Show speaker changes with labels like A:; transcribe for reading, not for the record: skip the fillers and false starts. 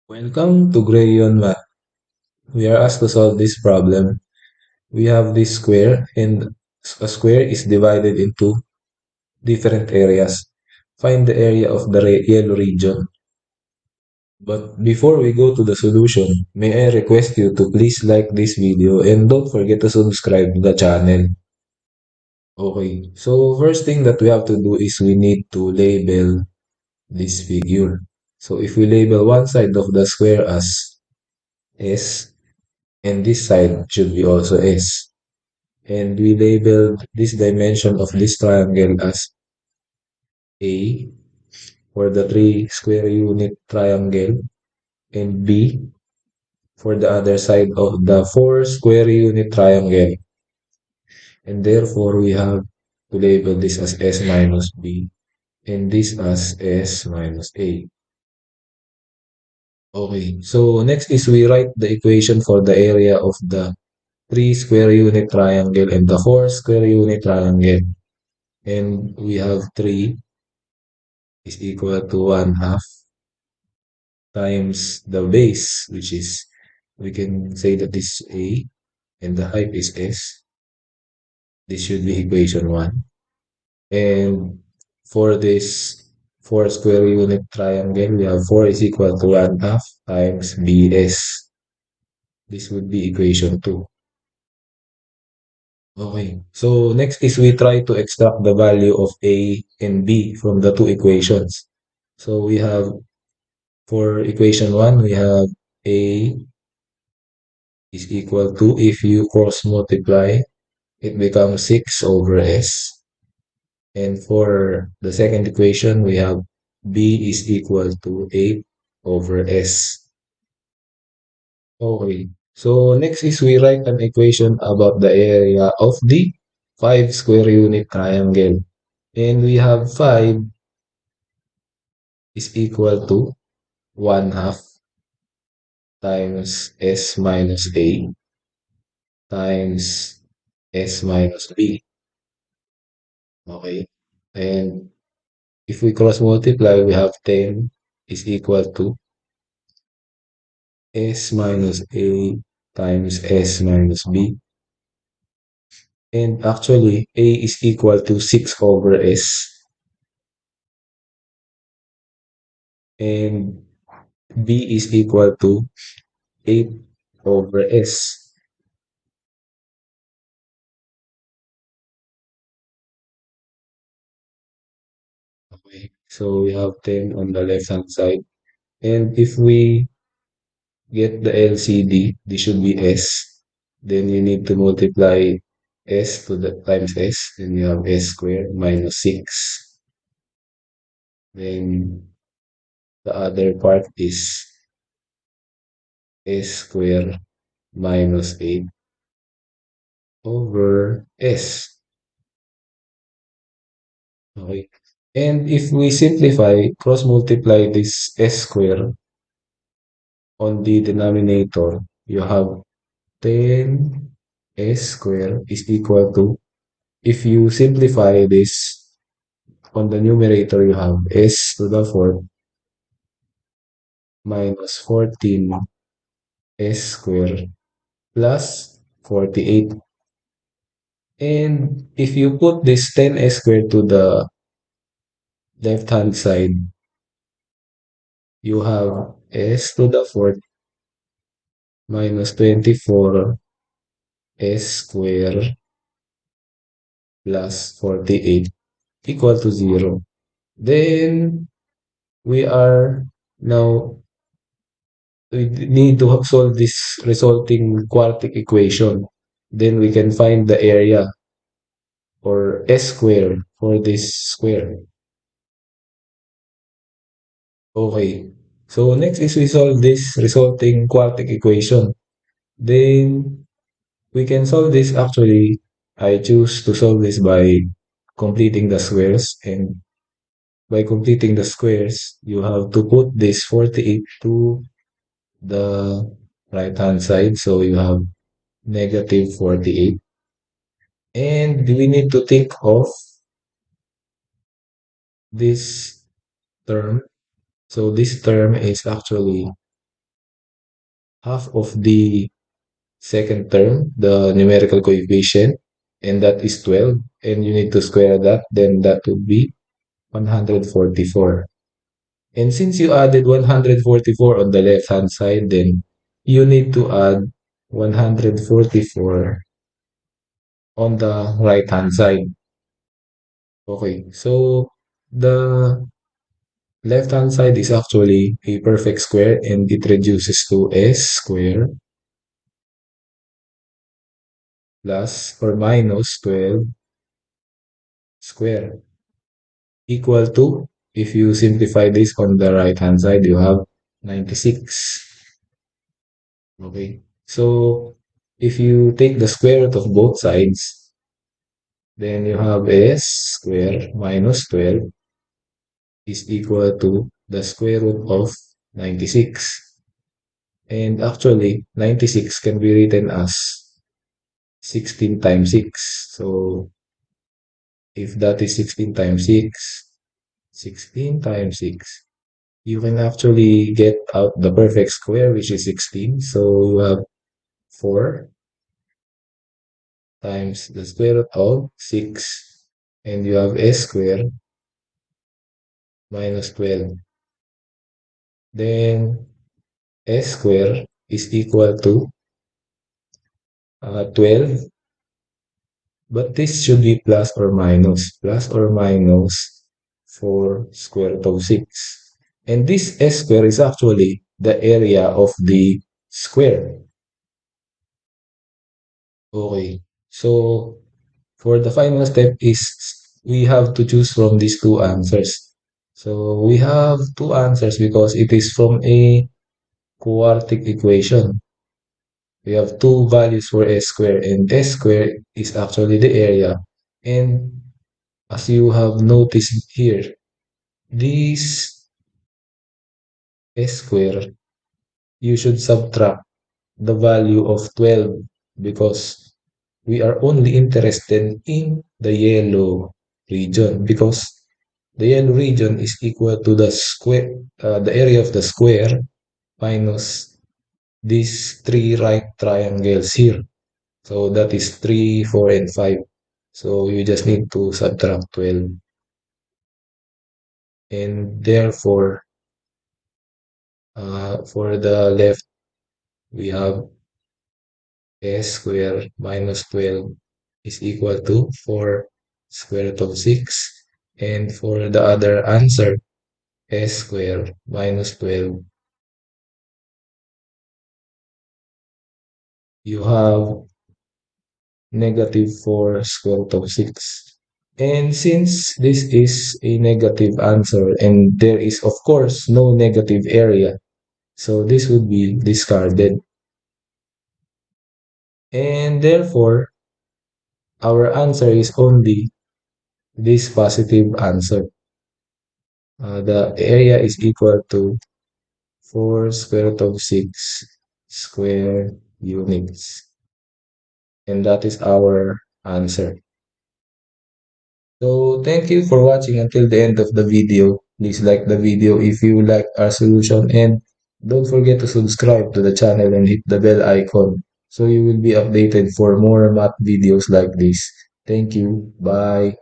A: Welcome to GrayYeon Math. We are asked to solve this problem. We have this square and a square is divided into different areas. Find the area of the yellow region. But before we go to the solution, may I request you to please like this video and don't forget to subscribe to the channel. Okay, so first thing that we have to do is we need to label this figure. So if we label one side of the square as S, and this side should be also S. And we labeled this dimension of this triangle as A for the three square unit triangle and B for the other side of the four square unit triangle. And therefore, we have to label this as S minus B and this as S minus A. Okay, so next is we write the equation for the area of the three square unit triangle and the four square unit triangle. And we have 3 is equal to 1/2 times the base, which is, we can say that this is A and the height is S. This should be equation 1. And for this 4 square unit triangle, we have 4 is equal to 1/2 times BS. This would be equation 2. Okay, so next is we try to extract the value of A and B from the two equations. So we have, for equation 1, we have A is equal to, if you cross multiply, it becomes 6 over S. And for the second equation, we have B is equal to 8 over S. Okay, so next is we write an equation about the area of the 5 square unit triangle. And we have 5 is equal to 1/2 times S minus A times S minus B. Okay. And if we cross multiply, we have 10 is equal to S minus A times S minus B. And actually, A is equal to 6 over S. And B is equal to 8 over S. Okay. So we have 10 on the left hand side. And if we get the LCD, this should be S. Then you need to multiply S to the times S. Then you have S squared minus 6. Then the other part is S squared minus 8 over S. Okay. And if we simplify, cross multiply this S squared on the denominator, you have 10 S squared is equal to, if you simplify this on the numerator, you have S to the fourth minus 14 S squared plus 48. And if you put this 10s squared to the left hand side, you have S to the fourth minus 24 S squared plus 48 equal to 0. Then we are now, we need to solve this resulting quartic equation. Then we can find the area or S squared for this square. Okay. So next is we solve this resulting quartic equation. Then we can solve this actually. I choose to solve this by completing the squares. And by completing the squares, you have to put this 48 to the right hand side. So you have negative 48. And we need to think of this term. So this term is actually half of the second term, the numerical coefficient, and that is 12, and you need to square that, then that would be 144. And since you added 144 on the left-hand side, then you need to add 144 on the right-hand side. Okay, so the left-hand side is actually a perfect square and it reduces to s square plus or minus 12 square equal to, if you simplify this on the right-hand side, you have 96. Okay, so if you take the square root of both sides, then you have s square minus 12 is equal to the square root of 96. And actually, 96 can be written as 16 times 6. So if that is 16 times 6, 16 times 6, you can actually get out the perfect square, which is 16. So you have 4 times the square root of 6, and you have s squared minus 12. Then s squared is equal to 12, but this should be plus or minus 4 square root of 6. And this s square is actually the area of the square. Okay, so for the final step is we have to choose from these two answers. So we have two answers because it is from a quartic equation. We have two values for s square, and s square is actually the area. And as you have noticed here, this s square, you should subtract the value of 12 because we are only interested in the yellow region, because the yellow region is equal to the square, the area of the square minus these three right triangles here. So that is 3, 4, and 5. So you just need to subtract 12. And therefore, for the left, we have s squared minus 12 is equal to 4 square root of 6. And for the other answer, s squared minus 12, you have negative 4 square root of 6. And since this is a negative answer and there is of course no negative area, so this would be discarded. And therefore, our answer is only this positive answer. The area is equal to 4 square root of 6 square units. And that is our answer. So thank you for watching until the end of the video. Please like the video if you like our solution, and don't forget to subscribe to the channel and hit the bell icon so you will be updated for more math videos like this. Thank you. Bye.